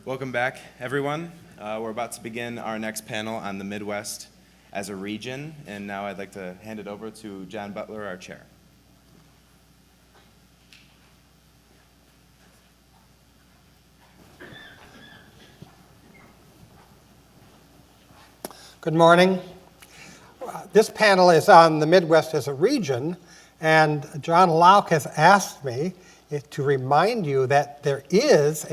Welcome back, everyone. We're about to begin our next panel on the Midwest as a region, and now I'd like to hand it over to John Butler, our chair. Good morning. This panel is on the Midwest as a region, and John Lauck has asked me to remind you that there is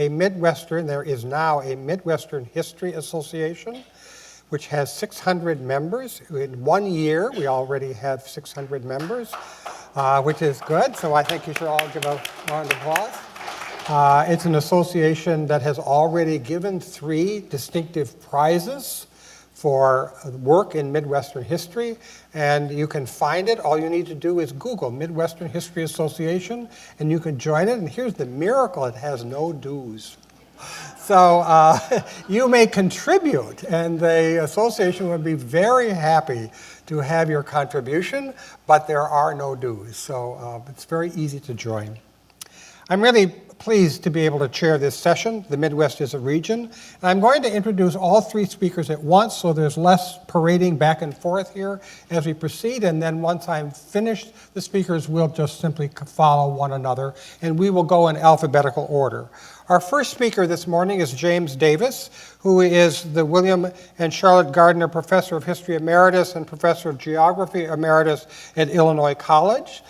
now a Midwestern History Association, which has 600 members. In 1 year, we already have 600 members, which is good, so I think you should all give a round of applause. It's an association that has already given 3 distinctive prizes for work in Midwestern history, and you can find it. All you need to do is Google Midwestern History Association, and you can join it. And here's the miracle: it has no dues. So you may contribute, and the association would be very happy to have your contribution, but there are no dues, so it's very easy to join. I'm really pleased to be able to chair this session, The Midwest as a Region. And I'm going to introduce all 3 speakers at once, so there's less parading back and forth here as we proceed. And then once I'm finished, the speakers will just simply follow one another, and we will go in alphabetical order. Our first speaker this morning is James Davis, who is the William and Charlotte Gardner Professor of History Emeritus and Professor of Geography Emeritus at Illinois College.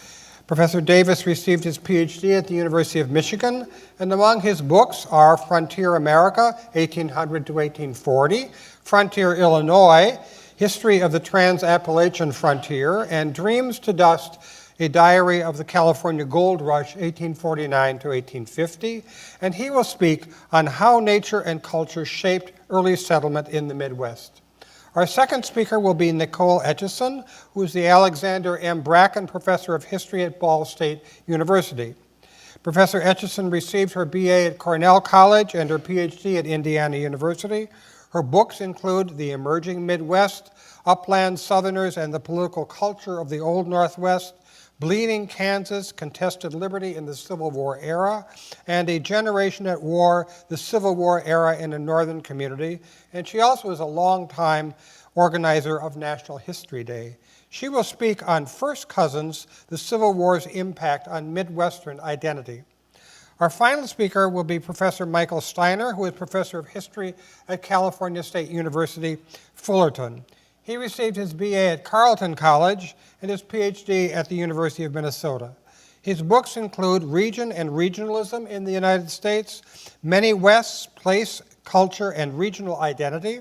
Professor Davis received his PhD at the University of Michigan, and among his books are Frontier America, 1800 to 1840, Frontier Illinois, History of the Trans-Appalachian Frontier, and Dreams to Dust, a diary of the California Gold Rush, 1849 to 1850, and he will speak on how nature and culture shaped early settlement in the Midwest. Our second speaker will be Nicole Etchison, who is the Alexander M. Bracken Professor of History at Ball State University. Professor Etchison received her BA at Cornell College and her PhD at Indiana University. Her books include The Emerging Midwest, Upland Southerners and the Political Culture of the Old Northwest, Bleeding Kansas, Contested Liberty in the Civil War Era, and A Generation at War, the Civil War Era in a Northern Community. And she also is a longtime organizer of National History Day. She will speak on First Cousins, the Civil War's impact on Midwestern identity. Our final speaker will be Professor Michael Steiner, who is Professor of History at California State University, Fullerton. He received his BA at Carleton College and his PhD at the University of Minnesota. His books include Region and Regionalism in the United States, Many Wests, Place, Culture, and Regional Identity,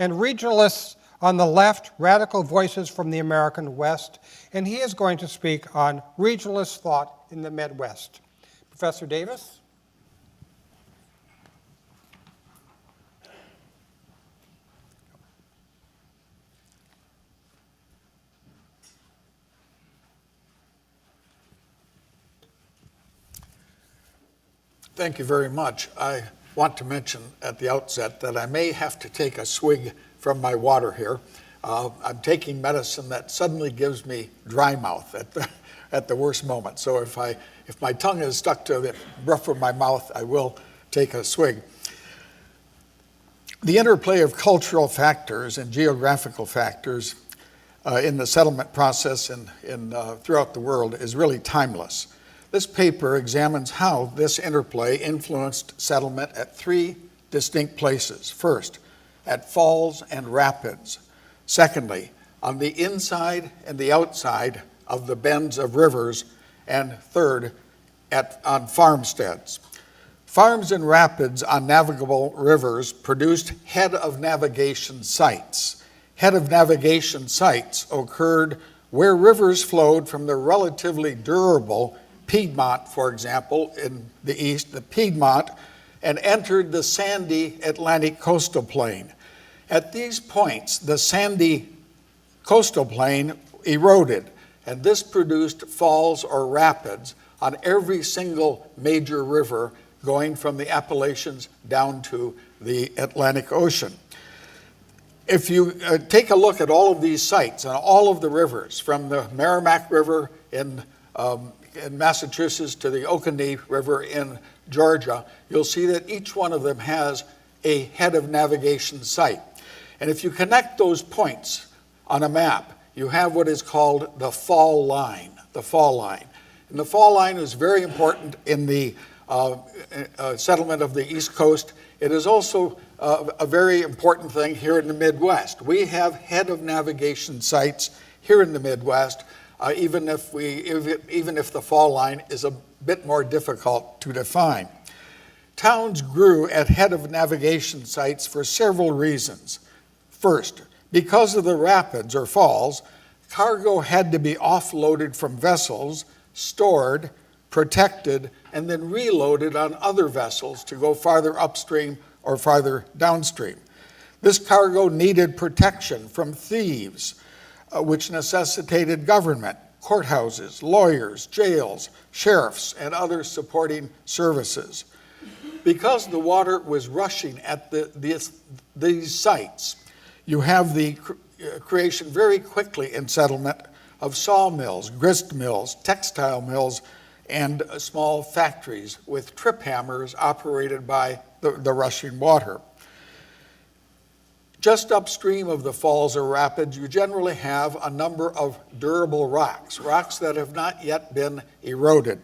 and Regionalists on the Left, Radical Voices from the American West, and he is going to speak on regionalist thought in the Midwest. Professor Davis? Thank you very much. I want to mention at the outset that I may have to take a swig from my water here. I'm taking medicine that suddenly gives me dry mouth at the worst moment. So if my tongue is stuck to the roof of my mouth, I will take a swig. The interplay of cultural factors and geographical factors in the settlement process throughout the world is really timeless. This paper examines how this interplay influenced settlement at 3 distinct places. First, at falls and rapids. Secondly, on the inside and the outside of the bends of rivers. And third, on farmsteads. Farms and rapids on navigable rivers produced head of navigation sites. Head of navigation sites occurred where rivers flowed from the relatively durable Piedmont, for example, in the east, the Piedmont, and entered the sandy Atlantic coastal plain. At these points, the sandy coastal plain eroded, and this produced falls or rapids on every single major river going from the Appalachians down to the Atlantic Ocean. If you take a look at all of these sites and all of the rivers, from the Merrimack River in Massachusetts to the Oconee River in Georgia, you'll see that each one of them has a head of navigation site. And if you connect those points on a map, you have what is called the fall line, the fall line. And the fall line is very important in the settlement of the East Coast. It is also a very important thing here in the Midwest. We have head of navigation sites here in the Midwest, even if the fall line is a bit more difficult to define. Towns grew at head of navigation sites for several reasons. First, because of the rapids or falls, cargo had to be offloaded from vessels, stored, protected, and then reloaded on other vessels to go farther upstream or farther downstream. This cargo needed protection from thieves, which necessitated government, courthouses, lawyers, jails, sheriffs, and other supporting services. Because the water was rushing at these sites, you have the creation very quickly in settlement of sawmills, grist mills, textile mills, and small factories with trip hammers operated by the rushing water. Just upstream of the falls or rapids, you generally have a number of durable rocks, rocks that have not yet been eroded.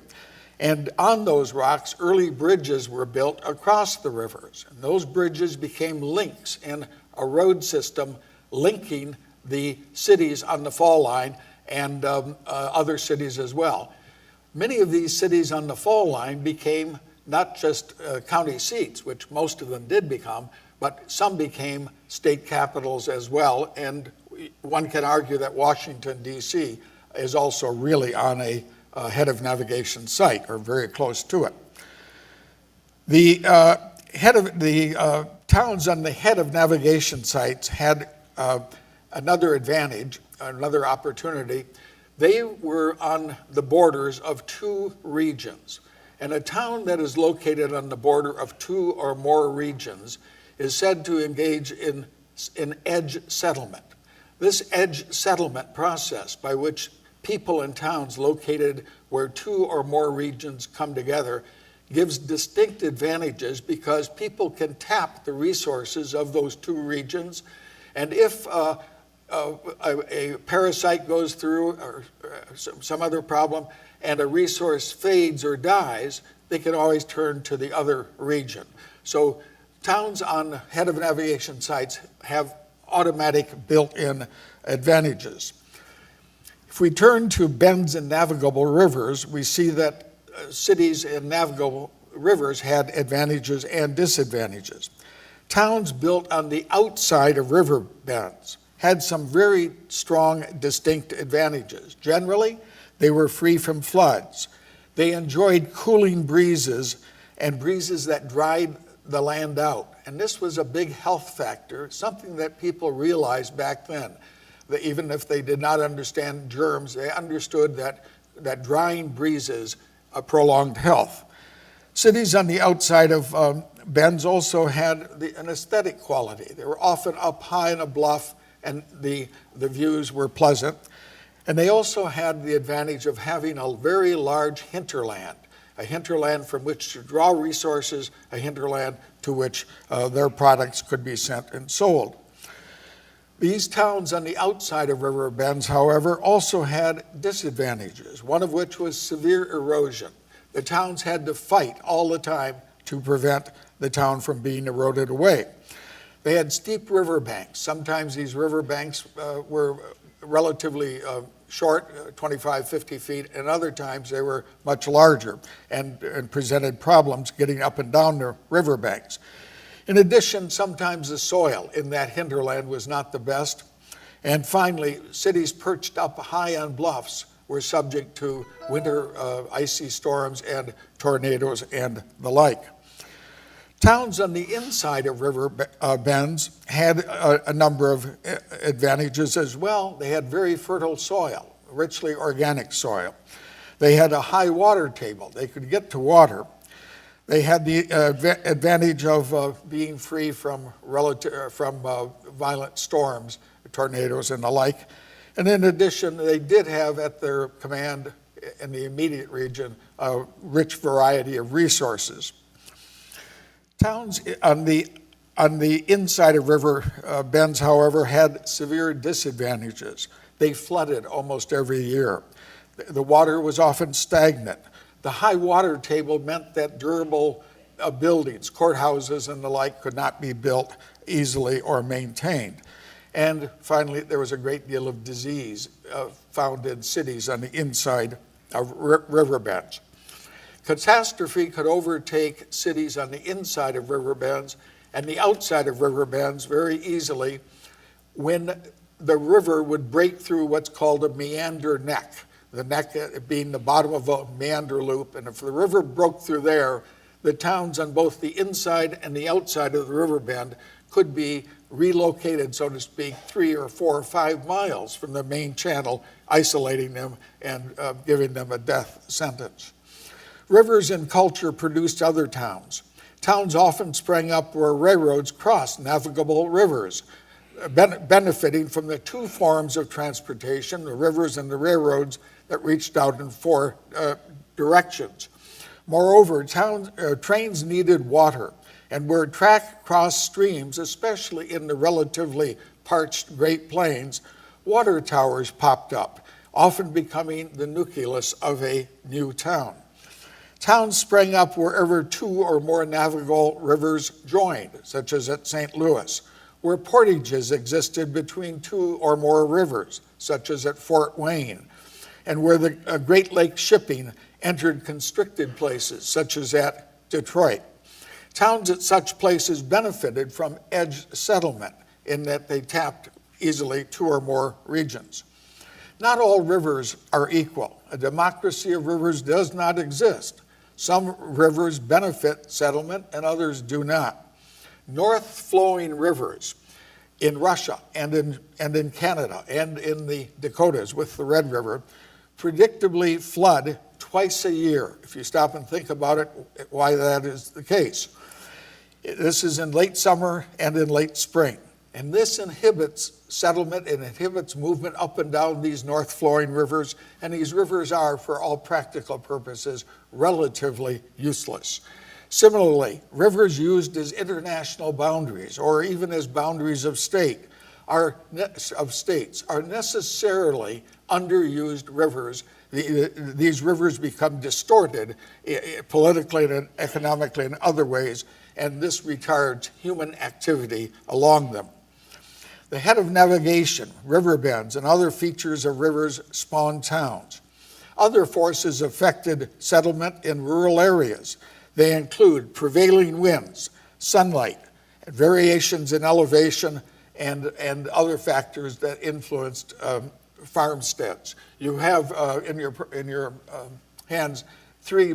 And on those rocks, early bridges were built across the rivers. And those bridges became links in a road system linking the cities on the fall line and other cities as well. Many of these cities on the fall line became not just county seats, which most of them did become, but some became state capitals as well. And one can argue that Washington, D.C. is also really on a head of navigation site, or very close to it. The towns on the head of navigation sites had another advantage, another opportunity. They were on the borders of two regions. And a town that is located on the border of two or more regions is said to engage in edge settlement. This edge settlement process, by which people in towns located where two or more regions come together, gives distinct advantages because people can tap the resources of those two regions. And if a parasite goes through or some other problem and a resource fades or dies, they can always turn to the other region. So towns on head of navigation sites have automatic built-in advantages. If we turn to bends in navigable rivers, we see that cities in navigable rivers had advantages and disadvantages. Towns built on the outside of river bends had some very strong, distinct advantages. Generally, they were free from floods. They enjoyed cooling breezes and breezes that dried the land out. And this was a big health factor, something that people realized back then. That even if they did not understand germs, they understood that drying breezes prolonged health. Cities on the outside of bends also had an aesthetic quality. They were often up high in a bluff, and the views were pleasant. And they also had the advantage of having a very large hinterland, a hinterland from which to draw resources, a hinterland to which their products could be sent and sold. These towns on the outside of river bends, however, also had disadvantages, one of which was severe erosion. The towns had to fight all the time to prevent the town from being eroded away. They had steep riverbanks. Sometimes these riverbanks were relatively short, 25, 50 feet, and other times they were much larger and presented problems getting up and down the riverbanks. In addition, sometimes the soil in that hinterland was not the best. And finally, cities perched up high on bluffs were subject to winter icy storms and tornadoes and the like. Towns on the inside of river bends had a number of advantages as well. They had very fertile soil, richly organic soil. They had a high water table. They could get to water. They had the advantage of being free from violent storms, tornadoes and the like. And in addition, they did have at their command in the immediate region a rich variety of resources. Towns on the inside of river bends, however, had severe disadvantages. They flooded almost every year. The water was often stagnant. The high water table meant that durable buildings, courthouses and the like, could not be built easily or maintained. And finally, there was a great deal of disease found in cities on the inside of river beds. Catastrophe could overtake cities on the inside of river beds and the outside of river beds very easily when the river would break through what's called a meander neck, the neck being the bottom of a meander loop. And if the river broke through there, the towns on both the inside and the outside of the river bend could be relocated, so to speak, 3 or 4 or 5 miles from the main channel, isolating them and giving them a death sentence. Rivers and culture produced other towns. Towns often sprang up where railroads crossed navigable rivers, benefiting from the two forms of transportation, the rivers and the railroads, that reached out in 4 directions. Moreover, trains needed water, and where track crossed streams, especially in the relatively parched Great Plains, water towers popped up, often becoming the nucleus of a new town. Towns sprang up wherever 2 or more navigable rivers joined, such as at St. Louis, where portages existed between 2 or more rivers, such as at Fort Wayne, and where the Great Lakes shipping entered constricted places, such as at Detroit. Towns at such places benefited from edge settlement in that they tapped easily 2 or more regions. Not all rivers are equal. A democracy of rivers does not exist. Some rivers benefit settlement and others do not. North-flowing rivers in Russia and in Canada and in the Dakotas with the Red River predictably flood twice a year. If you stop and think about it, why that is the case. This is in late summer and in late spring. And this inhibits settlement and inhibits movement up and down these north-flowing rivers, and these rivers are, for all practical purposes, relatively useless. Similarly, rivers used as international boundaries or even as boundaries of states are necessarily underused rivers. These rivers become distorted politically and economically in other ways, and this retards human activity along them. The head of navigation, river bends, and other features of rivers spawned towns. Other forces affected settlement in rural areas. They include prevailing winds, sunlight, variations in elevation, and other factors that influenced farmsteads. You have in your hands 3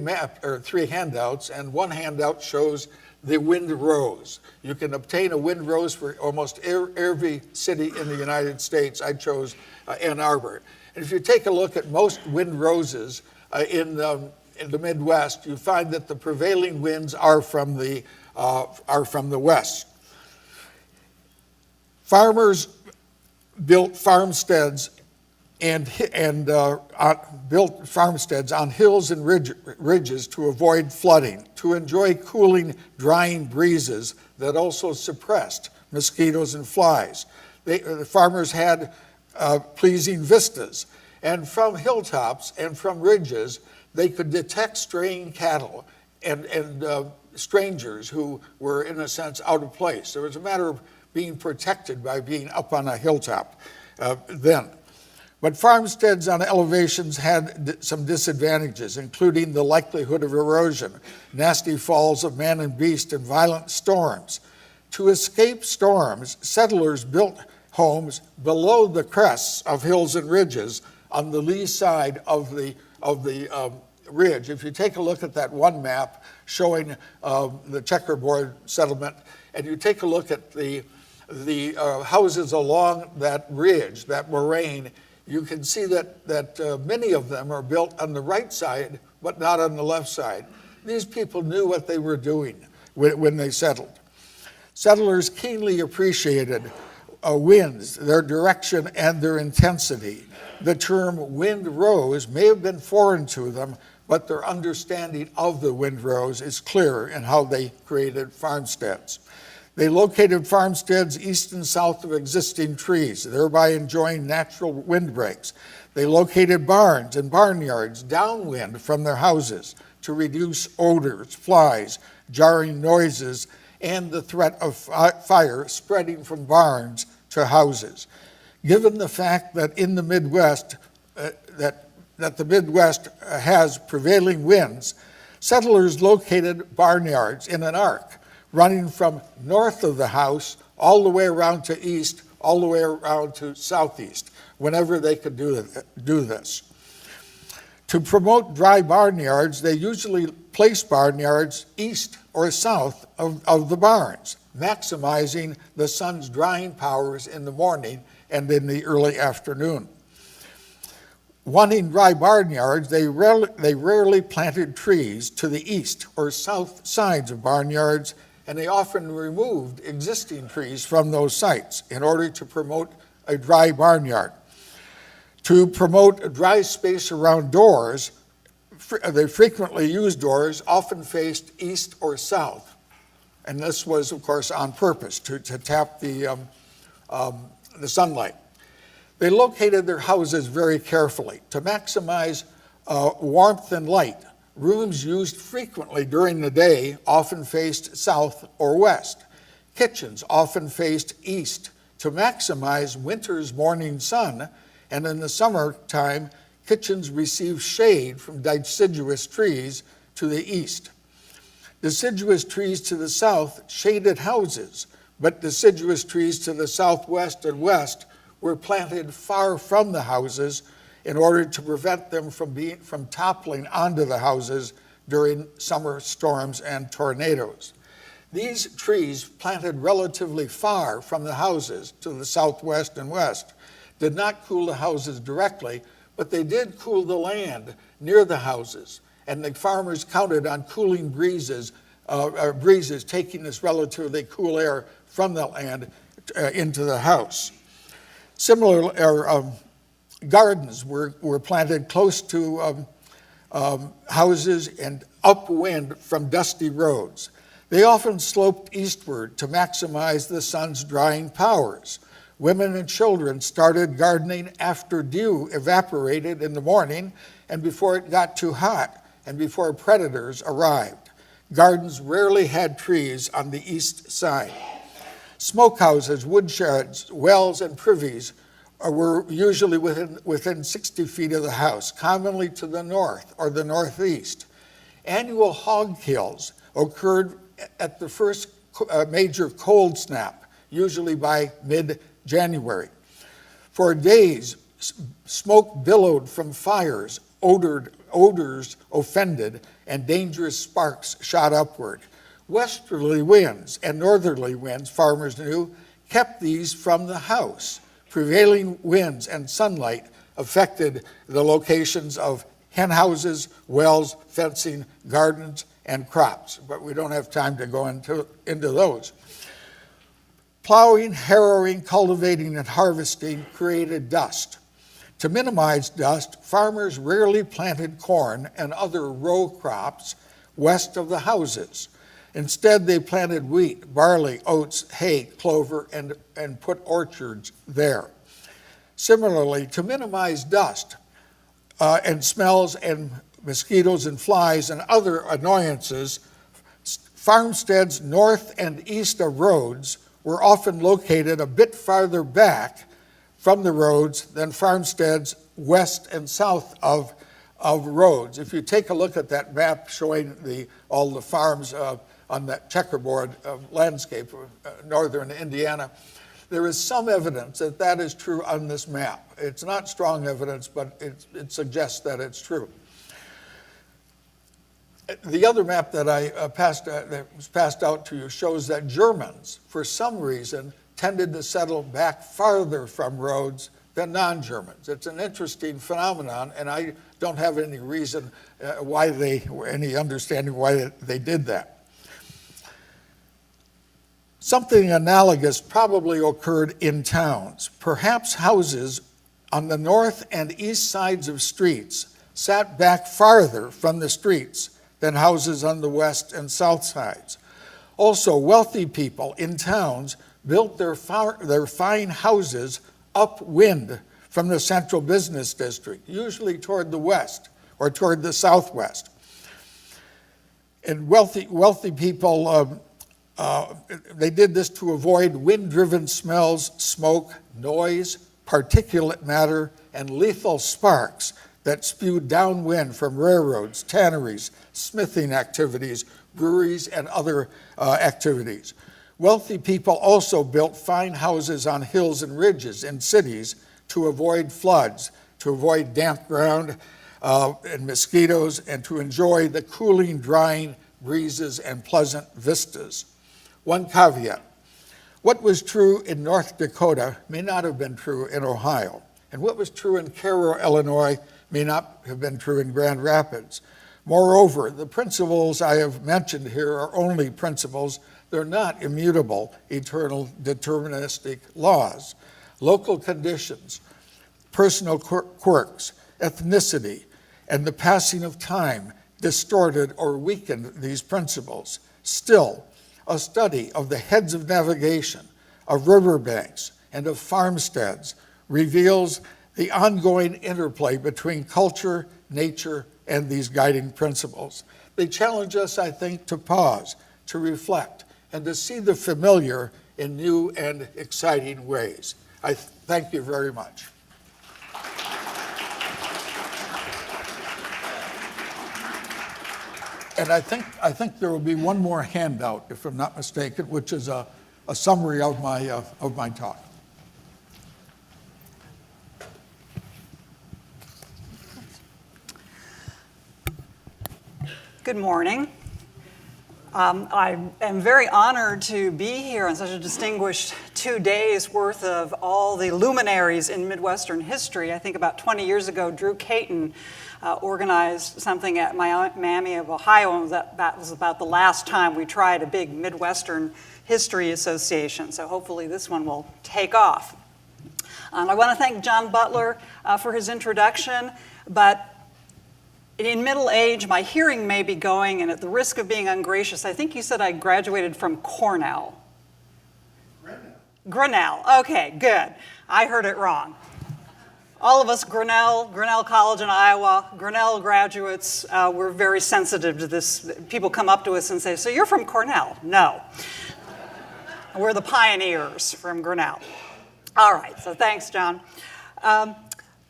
handouts, and one handout shows the windrows. You can obtain a windrose for almost every city in the United States. I chose Ann Arbor. And if you take a look at most windroses in the Midwest, you find that the prevailing winds are from the west. Farmers built farmsteads built farmsteads on hills and ridges to avoid flooding, to enjoy cooling, drying breezes that also suppressed mosquitoes and flies. The farmers had pleasing vistas, and from hilltops and from ridges, they could detect straying cattle and strangers who were, in a sense, out of place. It was a matter of being protected by being up on a hilltop then. But farmsteads on elevations had some disadvantages, including the likelihood of erosion, nasty falls of man and beast, and violent storms. To escape storms, settlers built homes below the crests of hills and ridges on the lee side of the ridge. If you take a look at that one map showing the checkerboard settlement, and you take a look at the houses along that ridge, that moraine, you can see that many of them are built on the right side, but not on the left side. These people knew what they were doing when they settled. Settlers keenly appreciated winds, their direction, and their intensity. The term windrows may have been foreign to them, but their understanding of the windrows is clear in how they created farmsteads. They located farmsteads east and south of existing trees, thereby enjoying natural windbreaks. They located barns and barnyards downwind from their houses to reduce odors, flies, jarring noises, and the threat of fire spreading from barns to houses. Given the fact that in the Midwest, that the Midwest has prevailing winds, settlers located barnyards in an arc running from north of the house all the way around to east, all the way around to southeast, whenever they could do this. To promote dry barnyards, they usually place barnyards east or south of the barns, maximizing the sun's drying powers in the morning and in the early afternoon. Wanting dry barnyards, they rarely planted trees to the east or south sides of barnyards, and they often removed existing trees from those sites in order to promote a dry barnyard. To promote a dry space around doors, they frequently used doors often faced east or south. And this was, of course, on purpose to tap the sunlight. They located their houses very carefully to maximize warmth and light. Rooms used frequently during the day often faced south or west. Kitchens often faced east to maximize winter's morning sun, and in the summertime, kitchens received shade from deciduous trees to the east. Deciduous trees to the south shaded houses, but deciduous trees to the southwest and west were planted far from the houses in order to prevent them from toppling onto the houses during summer storms and tornadoes. These trees, planted relatively far from the houses to the southwest and west, did not cool the houses directly, but they did cool the land near the houses, and the farmers counted on cooling breezes taking this relatively cool air from the land into the house. Similar gardens were planted close to houses and upwind from dusty roads. They often sloped eastward to maximize the sun's drying powers. Women and children started gardening after dew evaporated in the morning and before it got too hot and before predators arrived. Gardens rarely had trees on the east side. Smokehouses, woodsheds, wells, and privies were usually within 60 feet of the house, commonly to the north or the northeast. Annual hog kills occurred at the first major cold snap, usually by mid-January. For days, smoke billowed from fires, odors offended, and dangerous sparks shot upward. Westerly winds and northerly winds, farmers knew, kept these from the house. Prevailing winds and sunlight affected the locations of hen houses, wells, fencing, gardens, and crops, but we don't have time to go into those. Plowing, harrowing, cultivating, and harvesting created dust. To minimize dust, farmers rarely planted corn and other row crops west of the houses. Instead, they planted wheat, barley, oats, hay, clover, and put orchards there. Similarly, to minimize dust and smells and mosquitoes and flies and other annoyances, farmsteads north and east of roads were often located a bit farther back from the roads than farmsteads west and south of roads. If you take a look at that map showing all the farms on that checkerboard landscape of northern Indiana, there is some evidence that that is true on this map. It's not strong evidence, but it suggests that it's true. The other map that that was passed out to you shows that Germans, for some reason, tended to settle back farther from roads than non-Germans. It's an interesting phenomenon, and I don't have any reason any understanding why they did that. Something analogous probably occurred in towns. Perhaps houses on the north and east sides of streets sat back farther from the streets than houses on the west and south sides. Also, wealthy people in towns built their fine houses upwind from the central business district, usually toward the west or toward the southwest. And wealthy people, they did this to avoid wind-driven smells, smoke, noise, particulate matter, and lethal sparks that spewed downwind from railroads, tanneries, smithing activities, breweries, and other activities. Wealthy people also built fine houses on hills and ridges in cities to avoid floods, to avoid damp ground and mosquitoes, and to enjoy the cooling, drying breezes and pleasant vistas. One caveat: what was true in North Dakota may not have been true in Ohio, and what was true in Cairo, Illinois, may not have been true in Grand Rapids. Moreover, the principles I have mentioned here are only principles. They're not immutable, eternal, deterministic laws. Local conditions, personal quirks, ethnicity, and the passing of time distorted or weakened these principles. Still, a study of the heads of navigation, of riverbanks, and of farmsteads reveals the ongoing interplay between culture, nature, and these guiding principles. They challenge us, I think, to pause, to reflect, and to see the familiar in new and exciting ways. I thank you very much. And I think there will be one more handout, if I'm not mistaken, which is a summary of my talk. Good morning. I am very honored to be here on such a distinguished 2 days worth of all the luminaries in Midwestern history. I think about 20 years ago, Drew Caton organized something at Miami of Ohio, and that was about the last time we tried a big Midwestern History Association. So hopefully this one will take off. I want to thank John Butler for his introduction, but in middle age, my hearing may be going, and at the risk of being ungracious, I think you said I graduated from Cornell. Grinnell. Okay, good. I heard it wrong. All of us Grinnell College in Iowa, Grinnell graduates, we're very sensitive to this. People come up to us and say, so you're from Cornell? No. We're the pioneers from Grinnell. All right, so thanks, John.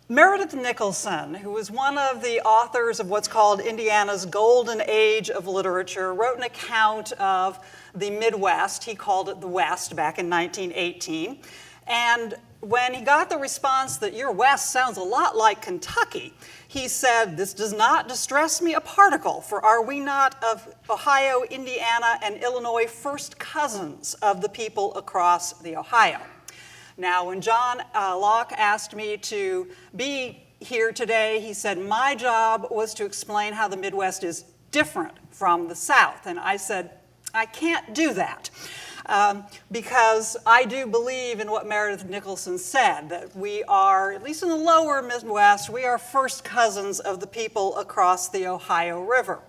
Meredith Nicholson, who was one of the authors of what's called Indiana's Golden Age of Literature, wrote an account of the Midwest. He called it the West back in 1918. And when he got the response that your West sounds a lot like Kentucky, he said, "This does not distress me a particle, for are we not of Ohio, Indiana, and Illinois first cousins of the people across the Ohio?" Now, when John Locke asked me to be here today, he said my job was to explain how the Midwest is different from the South. And I said, I can't do that because I do believe in what Meredith Nicholson said, that we are, at least in the lower Midwest, we are first cousins of the people across the Ohio River,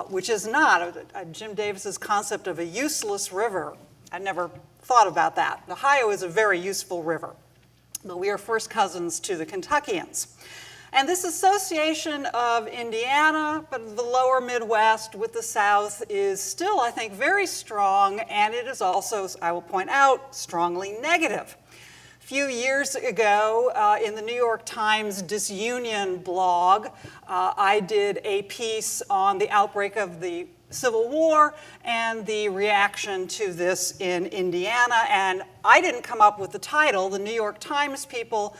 which is not Jim Davis's concept of a useless river. I never thought about that. The Ohio is a very useful river, but we are first cousins to the Kentuckians. And this association of Indiana, but the lower Midwest with the South is still, I think, very strong, and it is also, I will point out, strongly negative. A few years ago, in the New York Times Disunion blog, I did a piece on the outbreak of the Civil War and the reaction to this in Indiana, and I didn't come up with the title. The New York Times people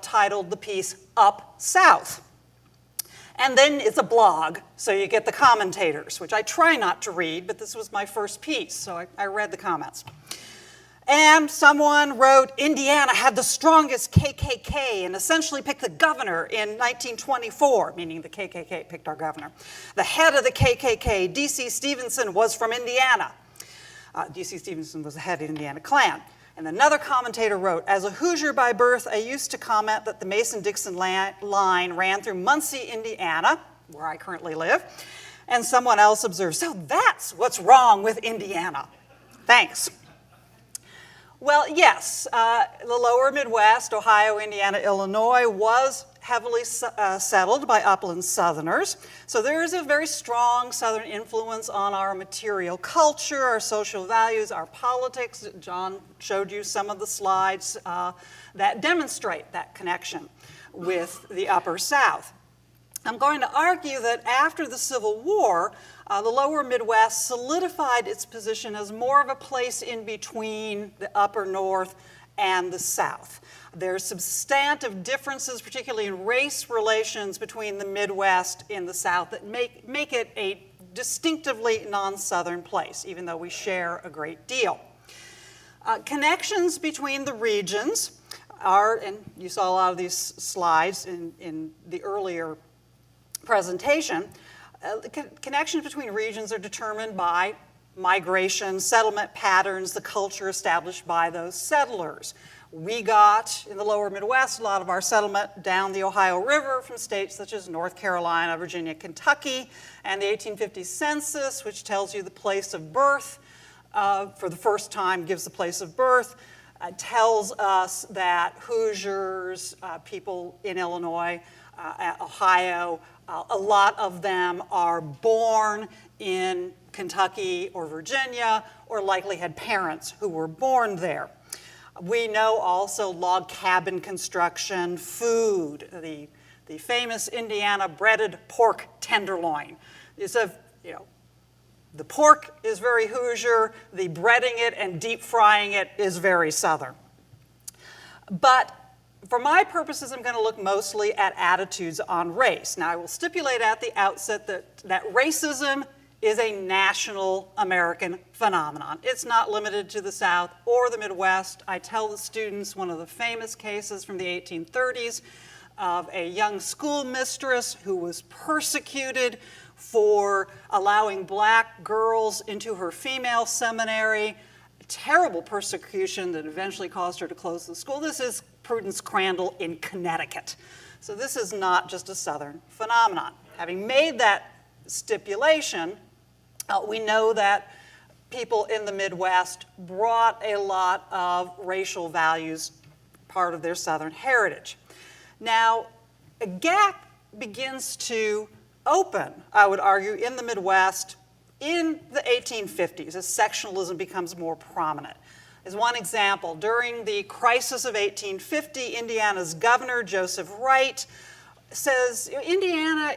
titled the piece Up South. And then it's a blog, so you get the commentators, which I try not to read, but this was my first piece, so I read the comments. And someone wrote, Indiana had the strongest KKK and essentially picked the governor in 1924, meaning the KKK picked our governor. The head of the KKK, D.C. Stevenson, was from Indiana. D.C. Stevenson was the head of the Indiana Klan. And another commentator wrote, as a Hoosier by birth, I used to comment that the Mason-Dixon line ran through Muncie, Indiana, where I currently live. And someone else observed, so that's what's wrong with Indiana. Thanks. Well, yes, the lower Midwest, Ohio, Indiana, Illinois, was heavily settled by upland Southerners. So there is a very strong Southern influence on our material culture, our social values, our politics. John showed you some of the slides that demonstrate that connection with the Upper South. I'm going to argue that after the Civil War, the lower Midwest solidified its position as more of a place in between the upper North and the South. There's substantive differences, particularly in race relations between the Midwest and the South, that make it a distinctively non-Southern place, even though we share a great deal. Connections between the regions are, and you saw a lot of these slides in the earlier presentation, connections between regions are determined by migration, settlement patterns, the culture established by those settlers. We got, in the lower Midwest, a lot of our settlement down the Ohio River from states such as North Carolina, Virginia, Kentucky, and the 1850 census, which tells you the place of birth, for the first time gives the place of birth, tells us that Hoosiers, people in Illinois, Ohio, a lot of them are born in Kentucky or Virginia, or likely had parents who were born there. We know also log cabin construction, food, the famous Indiana breaded pork tenderloin. The pork is very Hoosier, the breading it and deep frying it is very Southern. But for my purposes, I'm going to look mostly at attitudes on race. Now, I will stipulate at the outset that racism is a national American phenomenon. It's not limited to the South or the Midwest. I tell the students one of the famous cases from the 1830s of a young schoolmistress who was persecuted for allowing black girls into her female seminary. Terrible persecution that eventually caused her to close the school. This is Prudence Crandall in Connecticut. So this is not just a Southern phenomenon. Having made that stipulation, we know that people in the Midwest brought a lot of racial values, part of their Southern heritage. Now, a gap begins to open, I would argue, in the Midwest in the 1850s as sectionalism becomes more prominent. As one example, during the crisis of 1850, Indiana's governor, Joseph Wright, says Indiana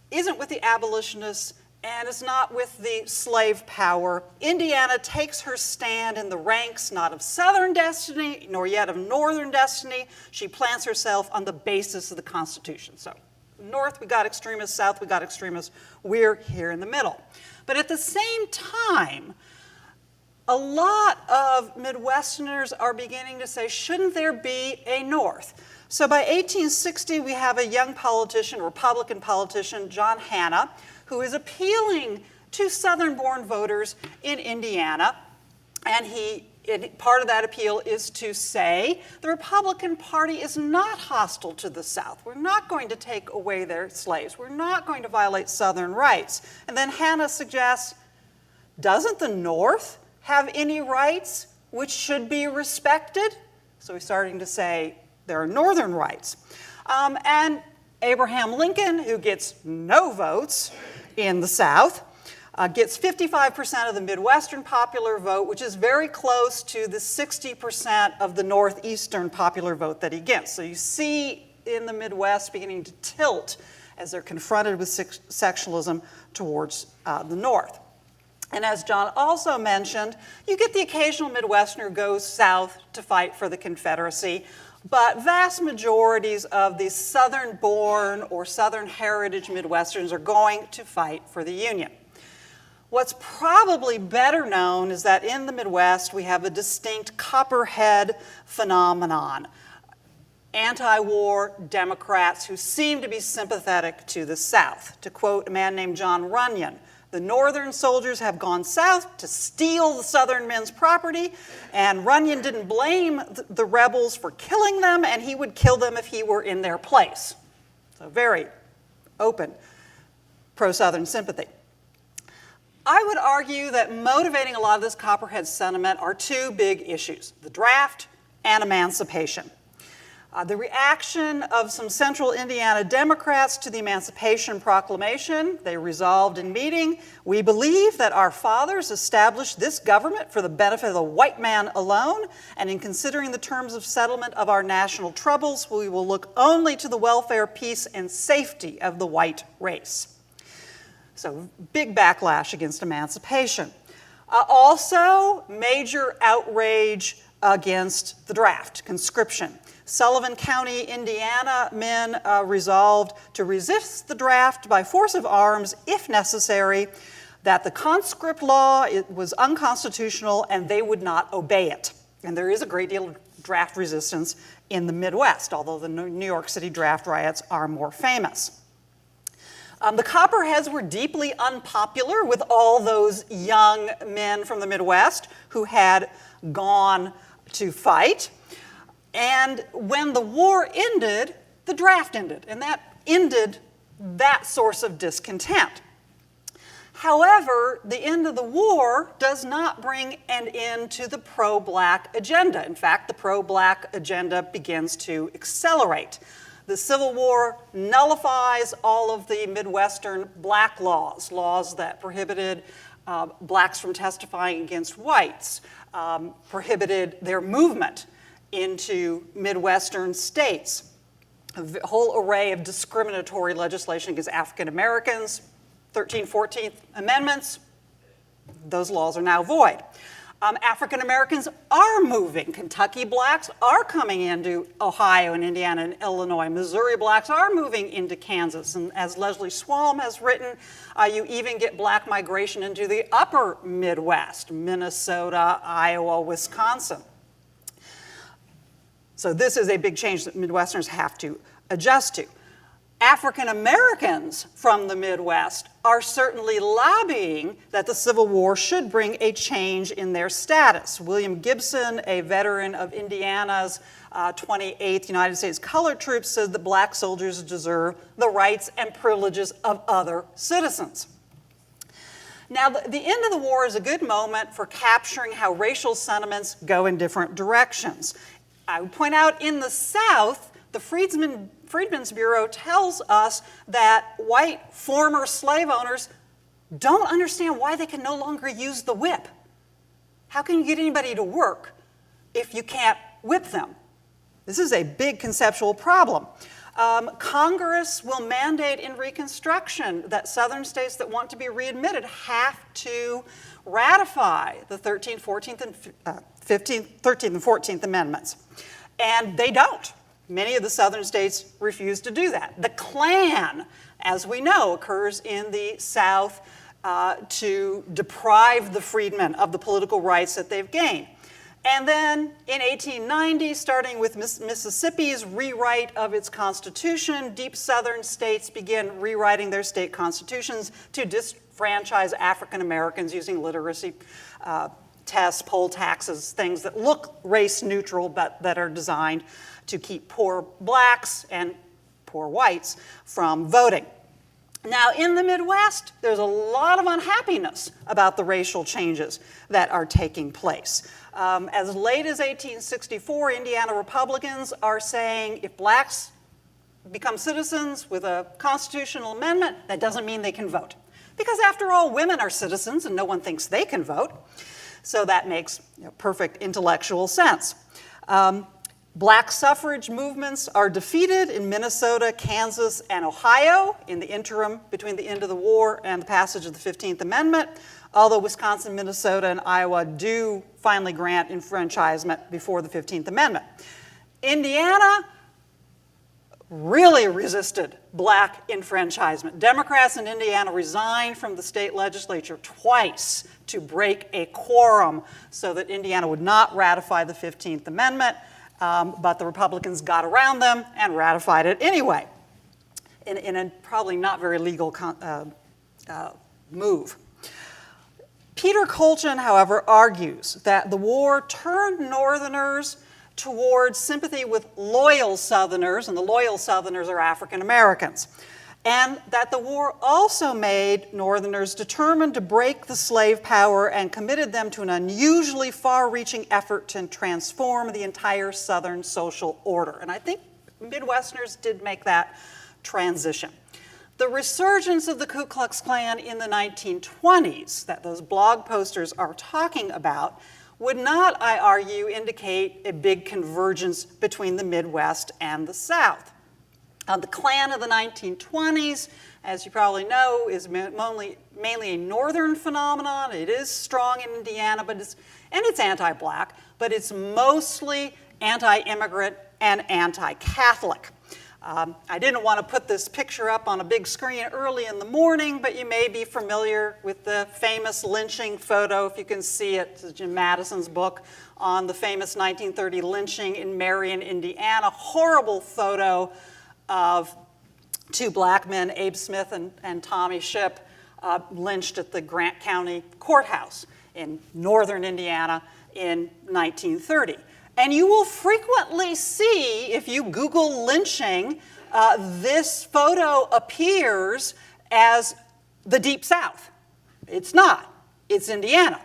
isn't with the abolitionists and is not with the slave power. Indiana takes her stand in the ranks not of Southern destiny, nor yet of Northern destiny. She plants herself on the basis of the Constitution. So North, we got extremists. South, we got extremists. We're here in the middle. But at the same time, a lot of Midwesterners are beginning to say, shouldn't there be a North? So by 1860, we have a young politician, Republican politician, John Hanna, who is appealing to Southern-born voters in Indiana. And part of that appeal is to say the Republican Party is not hostile to the South. We're not going to take away their slaves. We're not going to violate Southern rights. And then Hanna suggests, doesn't the North have any rights which should be respected? So he's starting to say there are Northern rights. And Abraham Lincoln, who gets no votes in the South, gets 55% of the Midwestern popular vote, which is very close to the 60% of the Northeastern popular vote that he gets. So you see in the Midwest beginning to tilt as they're confronted with sectionalism towards the North. And as John also mentioned, you get the occasional Midwesterner who goes south to fight for the Confederacy, but vast majorities of these Southern-born or Southern heritage Midwesterners are going to fight for the Union. What's probably better known is that in the Midwest we have a distinct Copperhead phenomenon. Anti-war Democrats who seem to be sympathetic to the South. To quote a man named John Runyon, The Northern soldiers have gone south to steal the Southern men's property, and Runyon didn't blame the rebels for killing them, and he would kill them if he were in their place. So very open pro-Southern sympathy. I would argue that motivating a lot of this Copperhead sentiment are two big issues: the draft and emancipation. The reaction of some central Indiana Democrats to the Emancipation Proclamation, they resolved in meeting, "We believe that our fathers established this government for the benefit of the white man alone, and in considering the terms of settlement of our national troubles, we will look only to the welfare, peace, and safety of the white race." So big backlash against emancipation. Also, major outrage against the draft, conscription. Sullivan County, Indiana men resolved to resist the draft by force of arms if necessary, that the conscript law was unconstitutional and they would not obey it. And there is a great deal of draft resistance in the Midwest, although the New York City draft riots are more famous. The Copperheads were deeply unpopular with all those young men from the Midwest who had gone to fight. And when the war ended, the draft ended, and that ended that source of discontent. However, the end of the war does not bring an end to the pro-black agenda. In fact, the pro-black agenda begins to accelerate. The Civil War nullifies all of the Midwestern black laws, laws that prohibited blacks from testifying against whites, prohibited their movement into Midwestern states, a whole array of discriminatory legislation against African Americans, 13th, 14th Amendments, those laws are now void. African Americans are moving. Kentucky blacks are coming into Ohio and Indiana and Illinois. Missouri blacks are moving into Kansas. And as Leslie Swalm has written, you even get black migration into the upper Midwest, Minnesota, Iowa, Wisconsin. So this is a big change that Midwesterners have to adjust to. African Americans from the Midwest are certainly lobbying that the Civil War should bring a change in their status. William Gibson, a veteran of Indiana's 28th United States Colored Troops, said that black soldiers deserve the rights and privileges of other citizens. Now, the end of the war is a good moment for capturing how racial sentiments go in different directions. I would point out in the South, the Freedmen's Bureau tells us that white former slave owners don't understand why they can no longer use the whip. How can you get anybody to work if you can't whip them? This is a big conceptual problem. Congress will mandate in Reconstruction that Southern states that want to be readmitted have to ratify the 13th, 14th, and 13th and 14th Amendments. And they don't. Many of the Southern states refuse to do that. The Klan, as we know, occurs in the South to deprive the freedmen of the political rights that they've gained. And then in 1890, starting with Mississippi's rewrite of its constitution, deep Southern states begin rewriting their state constitutions to disfranchise African Americans using literacy tests, poll taxes, things that look race neutral but that are designed to keep poor blacks and poor whites from voting. Now, in the Midwest, there's a lot of unhappiness about the racial changes that are taking place. As late as 1864, Indiana Republicans are saying if blacks become citizens with a constitutional amendment, that doesn't mean they can vote. Because after all, women are citizens and no one thinks they can vote. So that makes perfect intellectual sense. Black suffrage movements are defeated in Minnesota, Kansas, and Ohio in the interim between the end of the war and the passage of the 15th Amendment, although Wisconsin, Minnesota, and Iowa do finally grant enfranchisement before the 15th Amendment. Indiana really resisted black enfranchisement. Democrats in Indiana resigned from the state legislature twice to break a quorum so that Indiana would not ratify the 15th Amendment. But the Republicans got around them and ratified it anyway, in a probably not very legal move. Peter Colson, however, argues that the war turned Northerners towards sympathy with loyal Southerners, and the loyal Southerners are African Americans, and that the war also made Northerners determined to break the slave power and committed them to an unusually far-reaching effort to transform the entire Southern social order. And I think Midwesterners did make that transition. The resurgence of the Ku Klux Klan in the 1920s that those blog posters are talking about would not, I argue, indicate a big convergence between the Midwest and the South. The Klan of the 1920s, as you probably know, is mainly a northern phenomenon. It is strong in Indiana, and it's anti-black, but it's mostly anti-immigrant and anti-Catholic. I didn't want to put this picture up on a big screen early in the morning, but you may be familiar with the famous lynching photo, if you can see it. It's Jim Madison's book on the famous 1930 lynching in Marion, Indiana. Horrible photo of two black men, Abe Smith and Tommy Shipp, lynched at the Grant County Courthouse in northern Indiana in 1930. And you will frequently see, if you Google lynching, this photo appears as the Deep South. It's not. It's Indiana.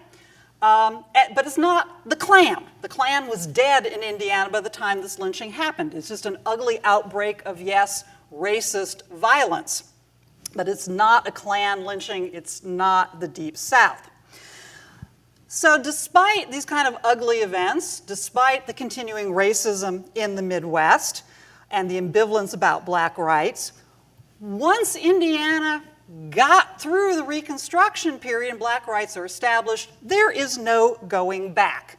But it's not the Klan. The Klan was dead in Indiana by the time this lynching happened. It's just an ugly outbreak of, yes, racist violence. But it's not a Klan lynching. It's not the Deep South. So despite these kind of ugly events, despite the continuing racism in the Midwest and the ambivalence about black rights, once Indiana got through the Reconstruction period and black rights are established, there is no going back.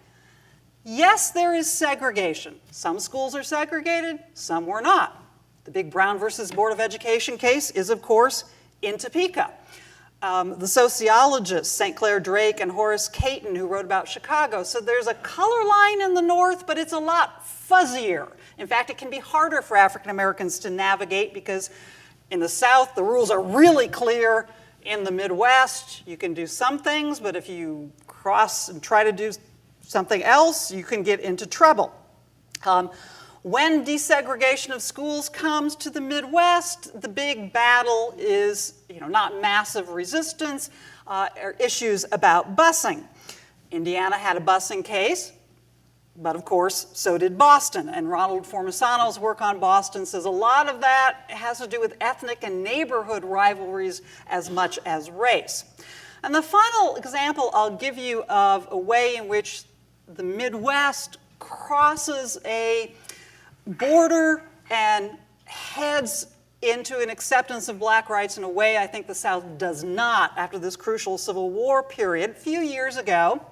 Yes, there is segregation. Some schools are segregated, some were not. The big Brown versus Board of Education case is, of course, in Topeka. The sociologists, St. Clair Drake and Horace Caton, who wrote about Chicago, so there's a color line in the North, but it's a lot fuzzier. In fact, it can be harder for African Americans to navigate because in the South, the rules are really clear. In the Midwest, you can do some things, but if you cross and try to do something else, you can get into trouble. When desegregation of schools comes to the Midwest, the big battle is, not massive resistance, or issues about busing. Indiana had a busing case, but of course, so did Boston. And Ronald Formisano's work on Boston says a lot of that has to do with ethnic and neighborhood rivalries as much as race. And the final example I'll give you of a way in which the Midwest crosses a border and heads into an acceptance of black rights in a way I think the South does not after this crucial Civil War period. A few years ago,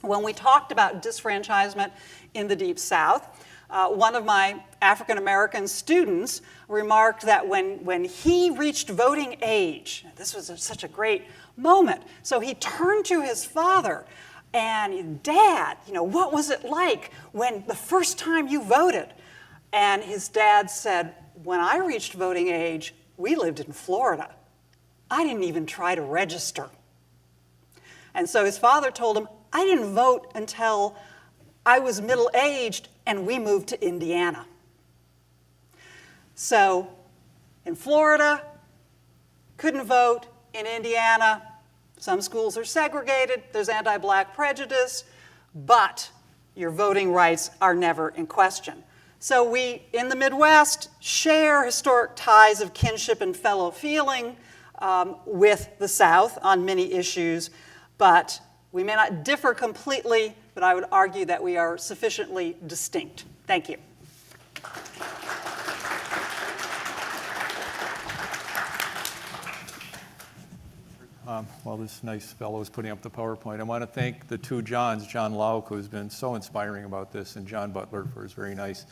when we talked about disfranchisement in the Deep South, one of my African American students remarked that when he reached voting age, this was such a great moment, so he turned to his father and, Dad, what was it like when the first time you voted? And his dad said, when I reached voting age, we lived in Florida. I didn't even try to register. And so his father told him, I didn't vote until I was middle-aged and we moved to Indiana. So in Florida, couldn't vote. In Indiana, some schools are segregated. There's anti-black prejudice, but your voting rights are never in question. So we, in the Midwest, share historic ties of kinship and fellow feeling with the South on many issues, but we may not differ completely, but I would argue that we are sufficiently distinct. Thank you. While this nice fellow is putting up the PowerPoint, I want to thank the two Johns, John Lauk, who's been so inspiring about this, and John Butler for his very nice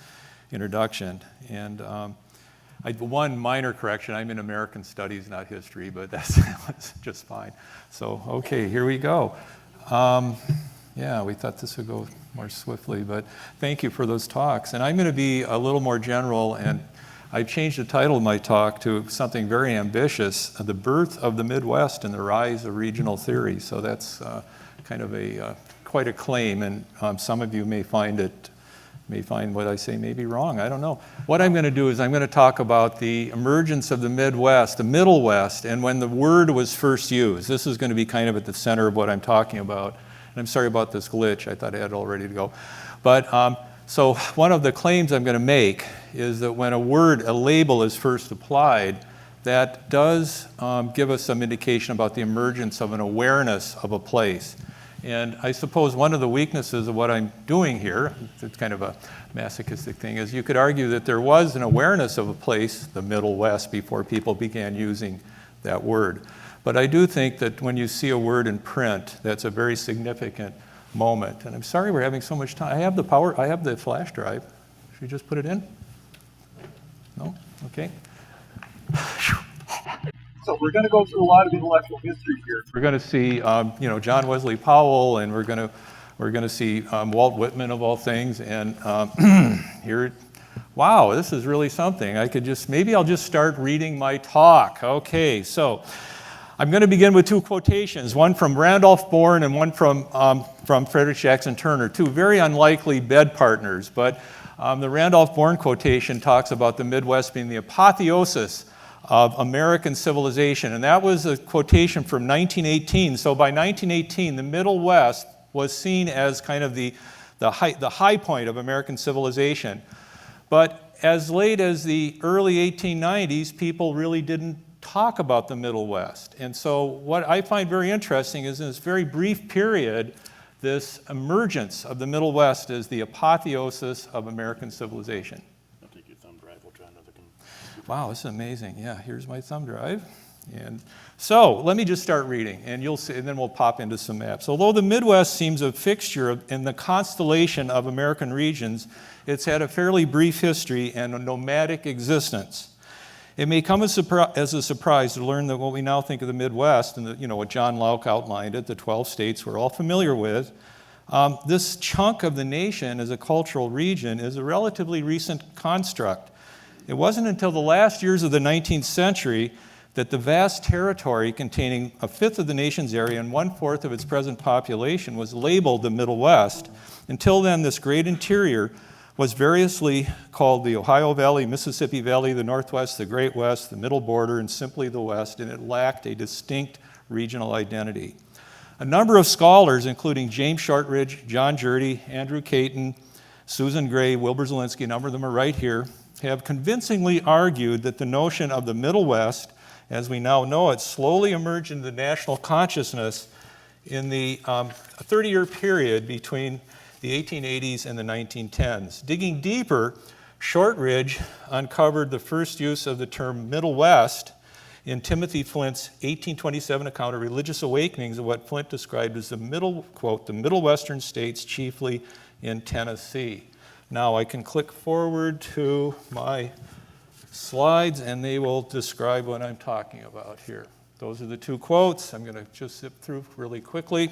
introduction. And one minor correction, I'm in American Studies, not history, but that's just fine. So, okay, here we go. Yeah, we thought this would go more swiftly, but thank you for those talks. And I'm going to be a little more general, and I've changed the title of my talk to something very ambitious, The Birth of the Midwest and the Rise of Regional Theory. So that's kind of quite a claim, and some of you may find what I say may be wrong. I don't know. What I'm going to do is I'm going to talk about the emergence of the Midwest, the Middle West, and when the word was first used. This is going to be kind of at the center of what I'm talking about. And I'm sorry about this glitch. I thought I had it all ready to go. But so one of the claims I'm going to make is that when a label is first applied, that does give us some indication about the emergence of an awareness of a place. And I suppose one of the weaknesses of what I'm doing here, it's kind of a masochistic thing, is you could argue that there was an awareness of a place, the Middle West, before people began using that word. But I do think that when you see a word in print, that's a very significant moment. And I'm sorry we're having so much time. I have the flash drive. Should we just put it in? No? Okay. So we're going to go through a lot of intellectual history here. We're going to see, John Wesley Powell, and we're going to see Walt Whitman of all things. And here, wow, this is really something. Maybe I'll just start reading my talk. Okay, so I'm going to begin with two quotations, one from Randolph Bourne and one from Frederick Jackson Turner, two very unlikely bed partners. But the Randolph Bourne quotation talks about the Midwest being the apotheosis of American civilization. And that was a quotation from 1918. So by 1918, the Middle West was seen as kind of the high point of American civilization. But as late as the early 1890s, people really didn't talk about the Middle West. And so what I find very interesting is in this very brief period, this emergence of the Middle West as the apotheosis of American civilization. Wow, this is amazing. Yeah, here's my thumb drive. And so let me just start reading, and you'll see, and then we'll pop into some maps. Although the Midwest seems a fixture in the constellation of American regions, it's had a fairly brief history and a nomadic existence. It may come as a surprise to learn that what we now think of the Midwest, and what John Locke outlined it, the 12 states we're all familiar with, this chunk of the nation as a cultural region is a relatively recent construct. It wasn't until the last years of the 19th century that the vast territory containing a fifth of the nation's area and 1/4 of its present population was labeled the Middle West. Until then, this great interior was variously called the Ohio Valley, Mississippi Valley, the Northwest, the Great West, the Middle Border, and simply the West, and it lacked a distinct regional identity. A number of scholars, including James Shortridge, John Jurdy, Andrew Caton, Susan Gray, Wilbur Zielinski, a number of them are right here, have convincingly argued that the notion of the Middle West, as we now know it, slowly emerged into the national consciousness in the 30-year period between the 1880s and the 1910s. Digging deeper, Shortridge uncovered the first use of the term Middle West in Timothy Flint's 1827 account of religious awakenings of what Flint described as the middle western states, chiefly in Tennessee. Now I can click forward to my slides and they will describe what I'm talking about here. Those are the two quotes. I'm going to just zip through really quickly.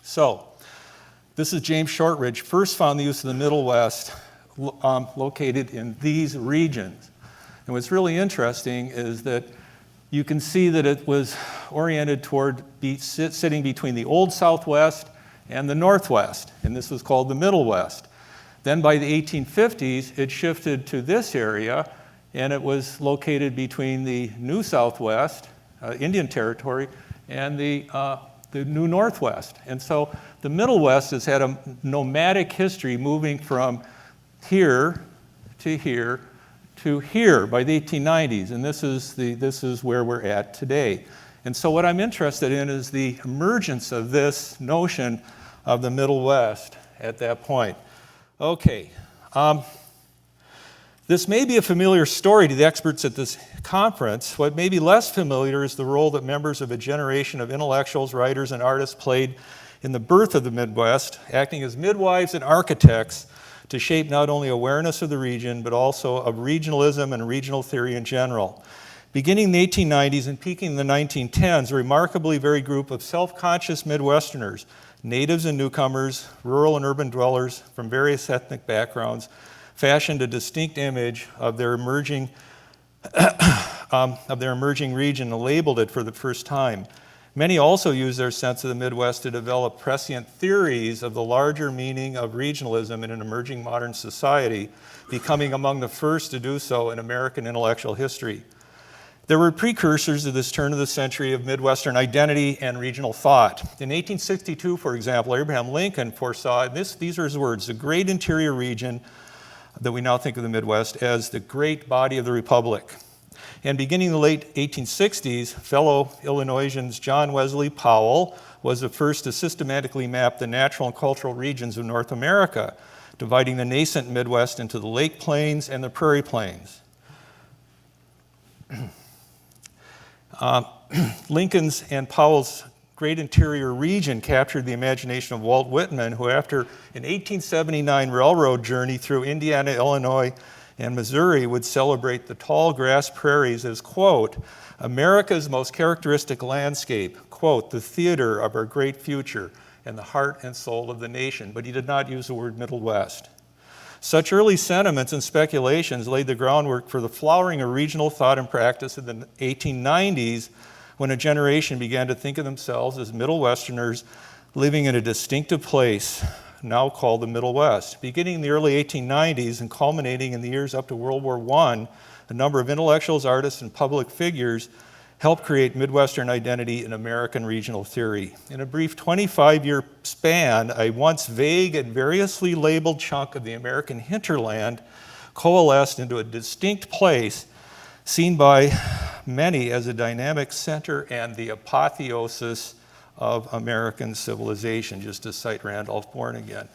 So, this is James Shortridge, first found the use of the Middle West located in these regions. And what's really interesting is that you can see that it was oriented toward sitting between the Old Southwest and the Northwest, and this was called the Middle West. Then by the 1850s, it shifted to this area, and it was located between the New Southwest, Indian Territory, and the New Northwest. And so the Middle West has had a nomadic history moving from here to here to here by the 1890s, and this is where we're at today. And so what I'm interested in is the emergence of this notion of the Middle West at that point. Okay, this may be a familiar story to the experts at this conference. What may be less familiar is the role that members of a generation of intellectuals, writers, and artists played in the birth of the Midwest, acting as midwives and architects to shape not only awareness of the region, but also of regionalism and regional theory in general. Beginning in the 1890s and peaking in the 1910s, a remarkably varied group of self-conscious Midwesterners, natives and newcomers, rural and urban dwellers from various ethnic backgrounds, fashioned a distinct image of their emerging region and labeled it for the first time. Many also used their sense of the Midwest to develop prescient theories of the larger meaning of regionalism in an emerging modern society, becoming among the first to do so in American intellectual history. There were precursors of this turn of the century of Midwestern identity and regional thought. In 1862, for example, Abraham Lincoln foresaw, these are his words, the great interior region that we now think of the Midwest as the great body of the Republic. And beginning in the late 1860s, fellow Illinoisans John Wesley Powell was the first to systematically map the natural and cultural regions of North America, dividing the nascent Midwest into the Lake Plains and the Prairie Plains. Lincoln's and Powell's great interior region captured the imagination of Walt Whitman, who after an 1879 railroad journey through Indiana, Illinois, and Missouri would celebrate the tall grass prairies as, quote, America's most characteristic landscape, quote, the theater of our great future and the heart and soul of the nation. But he did not use the word Middle West. Such early sentiments and speculations laid the groundwork for the flowering of regional thought and practice in the 1890s, when a generation began to think of themselves as Middle Westerners living in a distinctive place, now called the Middle West. Beginning in the early 1890s and culminating in the years up to World War I, a number of intellectuals, artists, and public figures helped create Midwestern identity and American regional theory. In a brief 25-year span, a once vague and variously labeled chunk of the American hinterland coalesced into a distinct place seen by many as a dynamic center and the apotheosis of American civilization, just to cite Randolph Bourne again.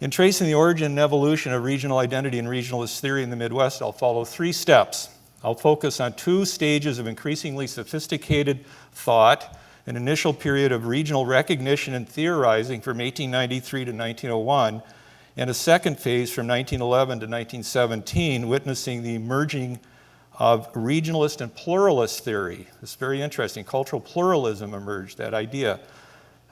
In tracing the origin and evolution of regional identity and regionalist theory in the Midwest, I'll follow 3 steps. I'll focus on 2 stages of increasingly sophisticated thought, an initial period of regional recognition and theorizing from 1893 to 1901, and a second phase from 1911 to 1917, witnessing the emerging of regionalist and pluralist theory. It's very interesting. Cultural pluralism emerged, that idea,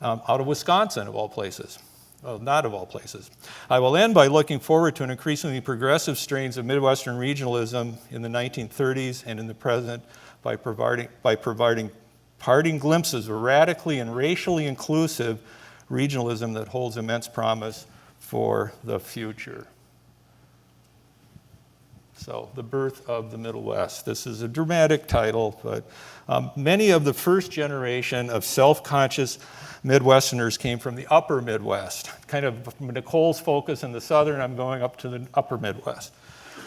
out of Wisconsin, of all places. Well, not of all places. I will end by looking forward to an increasingly progressive strains of Midwestern regionalism in the 1930s and in the present by providing parting glimpses of radically and racially inclusive regionalism that holds immense promise for the future. So, The Birth of the Middle West. This is a dramatic title, but many of the first generation of self-conscious Midwesterners came from the upper Midwest. Kind of Nicole's focus in the southern, I'm going up to the upper Midwest.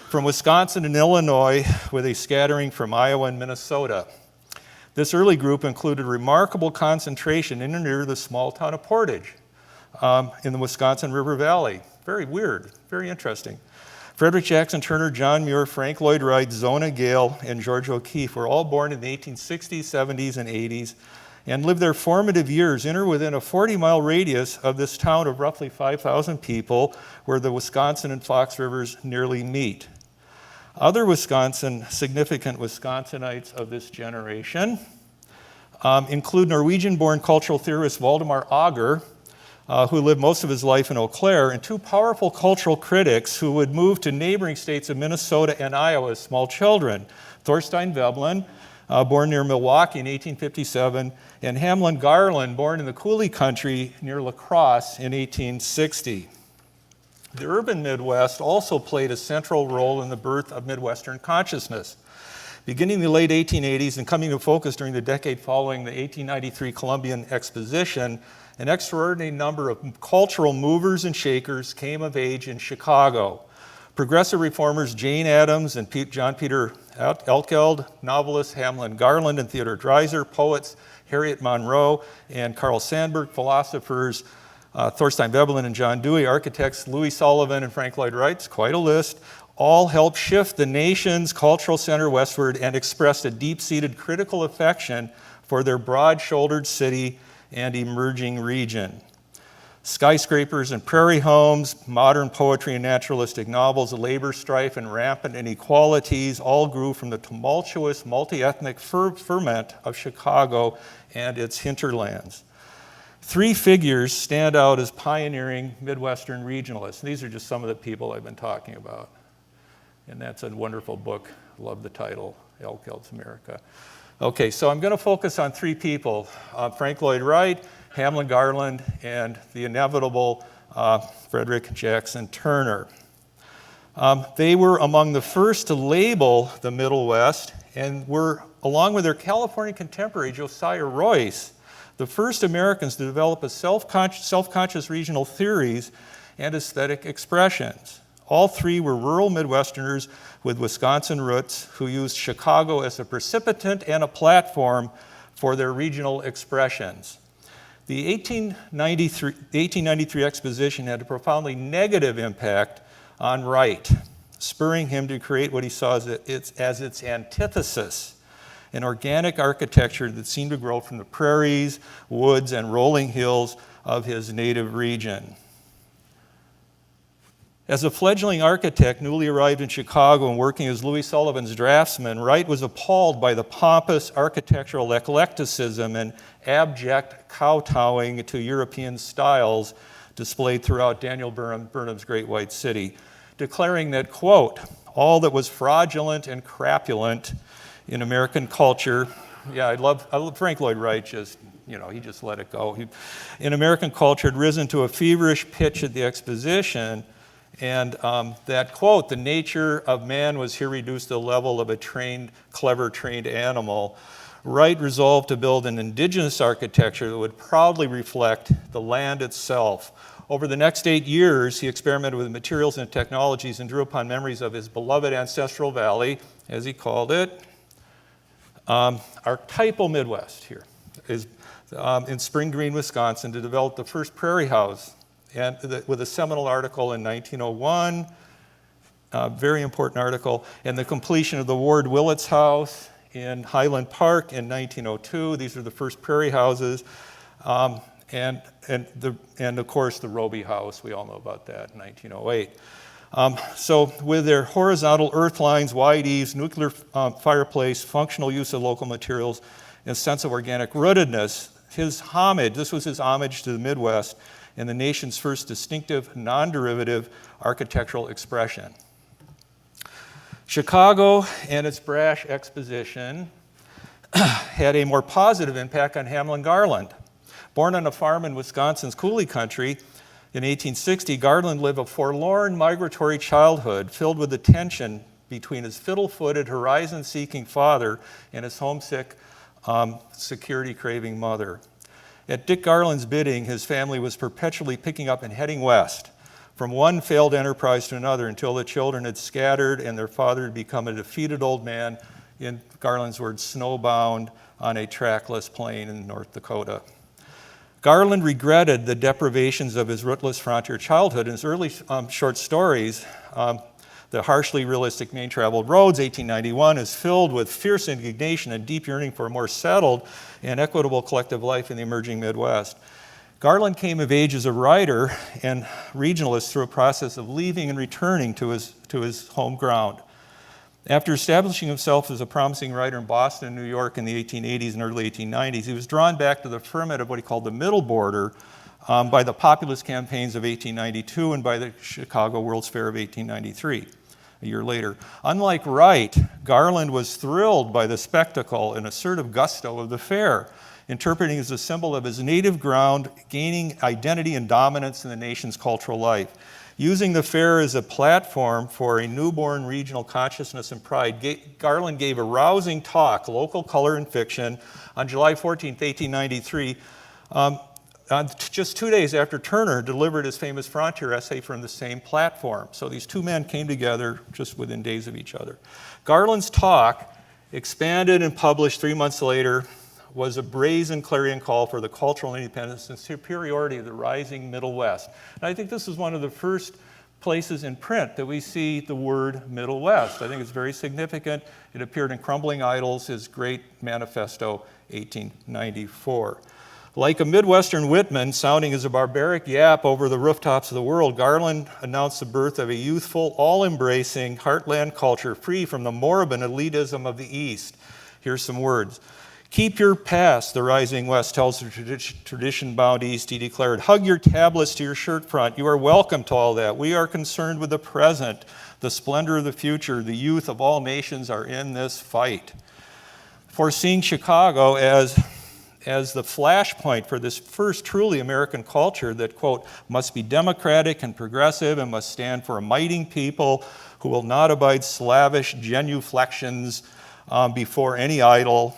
From Wisconsin and Illinois, with a scattering from Iowa and Minnesota. This early group included remarkable concentration in and near the small town of Portage in the Wisconsin River Valley. Very weird, very interesting. Frederick Jackson Turner, John Muir, Frank Lloyd Wright, Zona Gale, and George O'Keeffe were all born in the 1860s, 70s, and 80s and lived their formative years in or within a 40-mile radius of this town of roughly 5,000 people where the Wisconsin and Fox Rivers nearly meet. Other significant Wisconsinites of this generation include Norwegian-born cultural theorist Valdemar Auger, who lived most of his life in Eau Claire, and 2 powerful cultural critics who would move to neighboring states of Minnesota and Iowa as small children. Thorstein Veblen, born near Milwaukee in 1857, and Hamlin Garland, born in the Coulee Country near La Crosse in 1860. The urban Midwest also played a central role in the birth of Midwestern consciousness. Beginning in the late 1880s and coming to focus during the decade following the 1893 Columbian Exposition, an extraordinary number of cultural movers and shakers came of age in Chicago. Progressive reformers Jane Addams and John Peter Elkeld, novelists Hamlin Garland and Theodore Dreiser, poets Harriet Monroe and Carl Sandburg, philosophers Thorstein Veblen and John Dewey, architects Louis Sullivan and Frank Lloyd Wright, it's quite a list, all helped shift the nation's cultural center westward and expressed a deep-seated critical affection for their broad-shouldered city and emerging region. Skyscrapers and prairie homes, modern poetry and naturalistic novels, labor strife and rampant inequalities all grew from the tumultuous multi-ethnic ferment of Chicago and its hinterlands. Three figures stand out as pioneering Midwestern regionalists. These are just some of the people I've been talking about. And that's a wonderful book. Love the title, Elk Elks America. Okay, so I'm going to focus on three people, Frank Lloyd Wright, Hamlin Garland, and the inevitable Frederick Jackson Turner. They were among the first to label the Middle West and were, along with their California contemporary Josiah Royce, the first Americans to develop a self-conscious regional theories and aesthetic expressions. All three were rural Midwesterners with Wisconsin roots who used Chicago as a precipitant and a platform for their regional expressions. The 1893 exposition had a profoundly negative impact on Wright, spurring him to create what he saw as its antithesis, an organic architecture that seemed to grow from the prairies, woods, and rolling hills of his native region. As a fledgling architect newly arrived in Chicago and working as Louis Sullivan's draftsman, Wright was appalled by the pompous architectural eclecticism and abject kowtowing to European styles displayed throughout Daniel Burnham's Great White City, declaring that, quote, all that was fraudulent and crapulent in American culture, I love Frank Lloyd Wright, he just let it go. In American culture had risen to a feverish pitch at the exposition, and that, quote, the nature of man was here reduced to the level of a clever trained animal. Wright resolved to build an indigenous architecture that would proudly reflect the land itself. Over the next 8 years, he experimented with materials and technologies and drew upon memories of his beloved ancestral valley, as he called it. Archetypal Midwest here is in Spring Green, Wisconsin, to develop the first Prairie House, and with a seminal article in 1901, very important article, and the completion of the Ward Willits House in Highland Park in 1902. These are the first Prairie Houses, and of course the Roby House. We all know about that in 1908. So with their horizontal earth lines, wide eaves, nuclear fireplace, functional use of local materials, and sense of organic rootedness, this was his homage to the Midwest and the nation's first distinctive, non-derivative architectural expression. Chicago and its brash exposition had a more positive impact on Hamlin Garland. Born on a farm in Wisconsin's coulee country in 1860, Garland lived a forlorn migratory childhood filled with the tension between his fiddle-footed, horizon-seeking father and his homesick, security-craving mother. At Dick Garland's bidding, his family was perpetually picking up and heading west, from one failed enterprise to another until the children had scattered and their father had become a defeated old man, in Garland's words, snowbound on a trackless plain in North Dakota. Garland regretted the deprivations of his rootless frontier childhood. In his early short stories, The Harshly Realistic Main Traveled Roads, 1891, is filled with fierce indignation and deep yearning for a more settled and equitable collective life in the emerging Midwest. Garland came of age as a writer and regionalist through a process of leaving and returning to his home ground. After establishing himself as a promising writer in Boston and New York in the 1880s and early 1890s, he was drawn back to the ferment of what he called the Middle Border by the populist campaigns of 1892 and by the Chicago World's Fair of 1893, a year later. Unlike Wright, Garland was thrilled by the spectacle and assertive gusto of the fair, interpreting it as a symbol of his native ground, gaining identity and dominance in the nation's cultural life. Using the fair as a platform for a newborn regional consciousness and pride, Garland gave a rousing talk, Local Color and Fiction, on July 14th, 1893, just 2 days after Turner delivered his famous Frontier essay from the same platform. So these two men came together just within days of each other. Garland's talk, expanded and published 3 months later, was a brazen clarion call for the cultural independence and superiority of the rising Middle West. And I think this is one of the first places in print that we see the word Middle West. I think it's very significant. It appeared in Crumbling Idols, his great manifesto, 1894. Like a Midwestern Whitman sounding as a barbaric yap over the rooftops of the world, Garland announced the birth of a youthful, all-embracing heartland culture free from the moribund elitism of the East. Here's some words. Keep your past, the rising West tells the tradition-bound East, he declared. Hug your tablets to your shirt front. You are welcome to all that. We are concerned with the present, the splendor of the future. The youth of all nations are in this fight. Foreseeing Chicago as the flashpoint for this first truly American culture that, quote, must be democratic and progressive and must stand for a mighty people who will not abide slavish genuflections before any idol.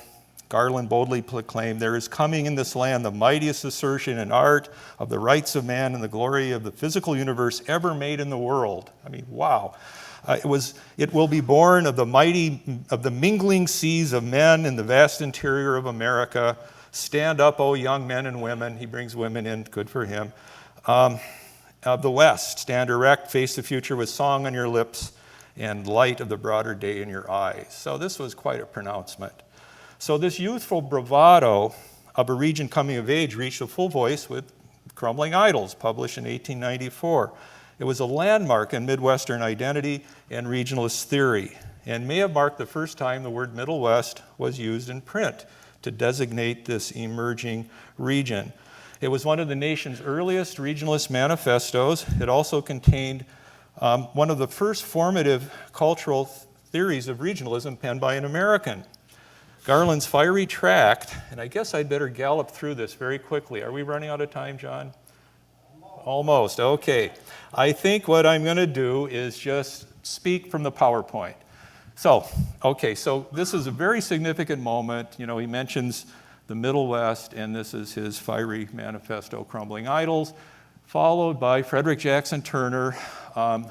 Garland boldly proclaimed, there is coming in this land the mightiest assertion in art of the rights of man and the glory of the physical universe ever made in the world. I mean, wow. It will be born of the mingling seas of men in the vast interior of America. Stand up, O young men and women. He brings women in, good for him. Of the West, stand erect, face the future with song on your lips and light of the broader day in your eyes. So this was quite a pronouncement. So this youthful bravado of a region coming of age reached a full voice with Crumbling Idols, published in 1894. It was a landmark in Midwestern identity and regionalist theory, and may have marked the first time the word Middle West was used in print to designate this emerging region. It was one of the nation's earliest regionalist manifestos. It also contained one of the first formative cultural theories of regionalism penned by an American. Garland's fiery tract, and I guess I'd better gallop through this very quickly. Are we running out of time, John? Almost, okay. I think what I'm going to do is just speak from the PowerPoint. So this is a very significant moment. You know, he mentions the Middle West, and this is his fiery manifesto, Crumbling Idols, followed by Frederick Jackson Turner,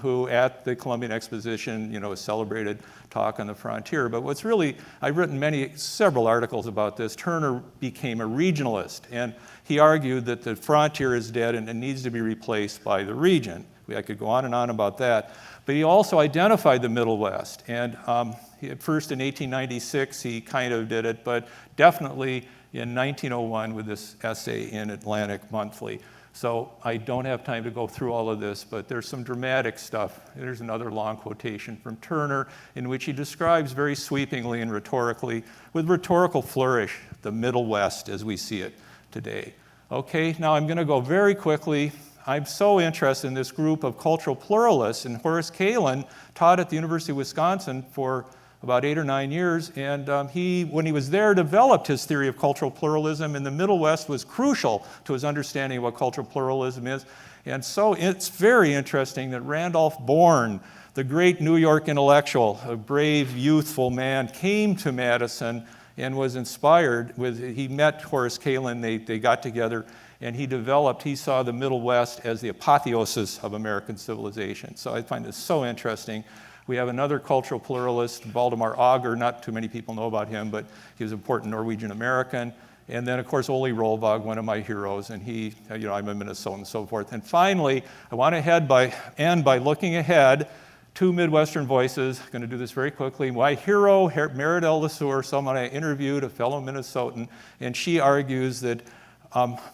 who at the Columbian Exposition, you know, a celebrated talk on the frontier. But what's really, I've written several articles about this. Turner became a regionalist, and he argued that the frontier is dead and it needs to be replaced by the region. I could go on and on about that. But he also identified the Middle West. And at first in 1896, he kind of did it, but definitely in 1901 with this essay in Atlantic Monthly. So I don't have time to go through all of this, but there's some dramatic stuff. There's another long quotation from Turner in which he describes very sweepingly and rhetorically, with rhetorical flourish, the Middle West as we see it today. Okay, now I'm going to go very quickly. I'm so interested in this group of cultural pluralists, and Horace Kalin taught at the University of Wisconsin for about 8 or 9 years, and when he was there, developed his theory of cultural pluralism, and the Middle West was crucial to his understanding of what cultural pluralism is. And so it's very interesting that Randolph Bourne, the great New York intellectual, a brave, youthful man, came to Madison and was inspired he met Horace Kalin, they got together, and he saw the Middle West as the apotheosis of American civilization. So I find this so interesting. We have another cultural pluralist, Valdemar Auger. Not too many people know about him, but he was an important Norwegian American. And then, of course, Ole Rolvag, one of my heroes, and I'm a Minnesotan and so forth. And finally, I want to end by looking ahead. 2 Midwestern voices. I'm going to do this very quickly. My hero, Meridel LeSueur, someone I interviewed, a fellow Minnesotan, and she argues that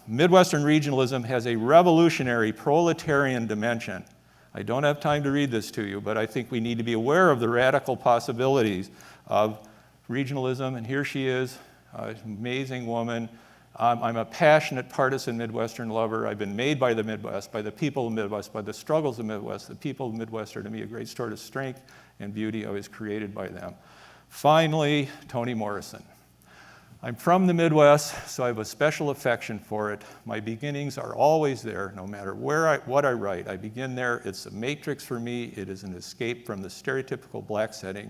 Midwestern regionalism has a revolutionary proletarian dimension. I don't have time to read this to you, but I think we need to be aware of the radical possibilities of regionalism, and here she is, an amazing woman. I'm a passionate partisan Midwestern lover. I've been made by the Midwest, by the people of the Midwest, by the struggles of the Midwest. The people of the Midwest are to me a great story of strength and beauty. I was created by them. Finally, Toni Morrison. I'm from the Midwest, so I have a special affection for it. My beginnings are always there, no matter what I write. I begin there. It's a matrix for me. It is an escape from the stereotypical black setting.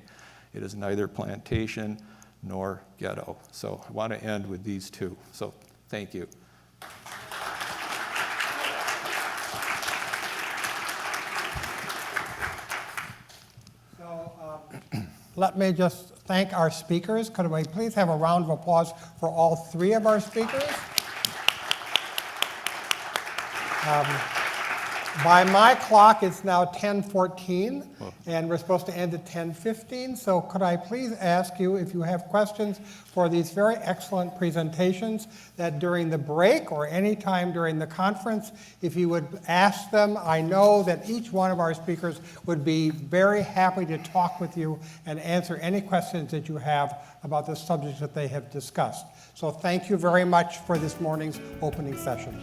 It is neither plantation nor ghetto. So I want to end with these two. So thank you. Let me just thank our speakers. Could we please have a round of applause for all 3 of our speakers? By my clock, it's now 10:14, and we're supposed to end at 10:15. So could I please ask you, if you have questions for these very excellent presentations, that during the break or any time during the conference, if you would ask them. I know that each one of our speakers would be very happy to talk with you and answer any questions that you have about the subjects that they have discussed. So thank you very much for this morning's opening session.